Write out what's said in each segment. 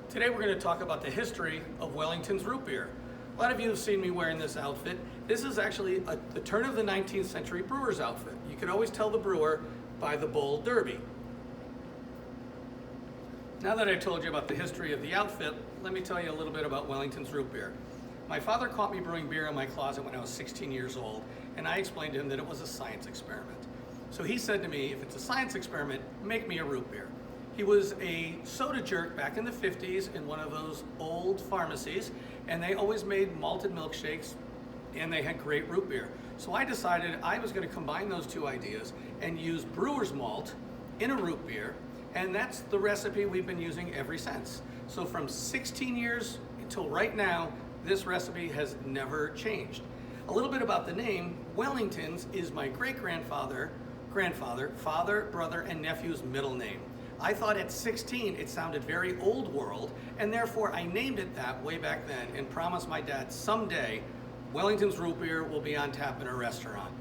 Today we're going to talk about the history of Wellington's root beer. A lot of you have seen me wearing this outfit. This is actually the turn of the 19th century brewer's outfit. You can always tell the brewer by the bowl derby. Now that I told you about the history of the outfit, let me tell you a little bit about Wellington's root beer. My father caught me brewing beer in my closet when I was 16 years old, and I explained to him that it was a science experiment. So he said to me, if it's a science experiment, make me a root beer. He was a soda jerk back in the 50s in one of those old pharmacies, and they always made malted milkshakes, and they had great root beer. So I decided I was going to combine those two ideas and use brewer's malt in a root beer, and that's the recipe we've been using ever since. So from 16 years until right now, this recipe has never changed. A little bit about the name. Wellingtons is my great-grandfather, father, brother, and nephew's middle name. I thought at 16 it sounded very old world, and therefore I named it that way back then and promised my dad someday Wellington's root beer will be on tap in a restaurant.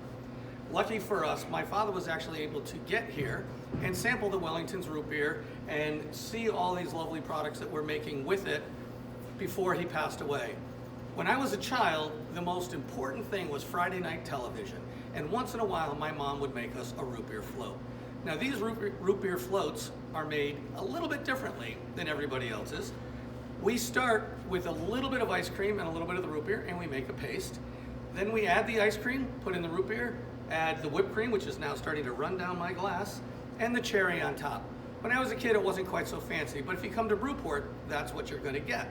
Lucky for us, my father was actually able to get here and sample the Wellington's root beer and see all these lovely products that we're making with it before he passed away. When I was a child, the most important thing was Friday night television, and once in a while my mom would make us a root beer float. Now these root beer floats are made a little bit differently than everybody else's. We start with a little bit of ice cream and a little bit of the root beer, and we make a paste. Then we add the ice cream, put in the root beer, add the whipped cream, which is now starting to run down my glass, and the cherry on top. When I was a kid, it wasn't quite so fancy, but if you come to Brewport, that's what you're gonna get.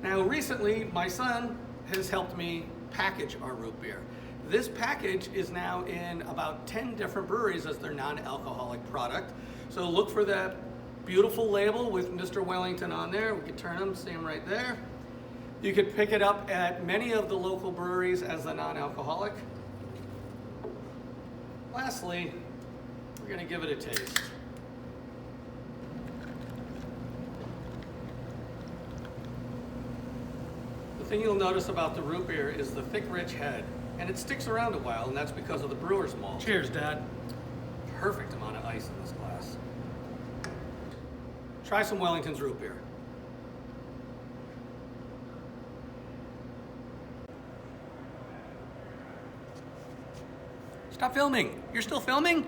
Now recently, my son has helped me package our root beer. This package is now in about 10 different breweries as their non-alcoholic product. So look for that beautiful label with Mr. Wellington on there. We can turn them, see them right there. You could pick it up at many of the local breweries as the non-alcoholic. Lastly, we're gonna give it a taste. The thing you'll notice about the root beer is the thick, rich head. And it sticks around a while, and that's because of the brewer's malt. Cheers, Dad. Perfect amount of ice in this glass. Try some Wellington's root beer. Stop filming. You're still filming?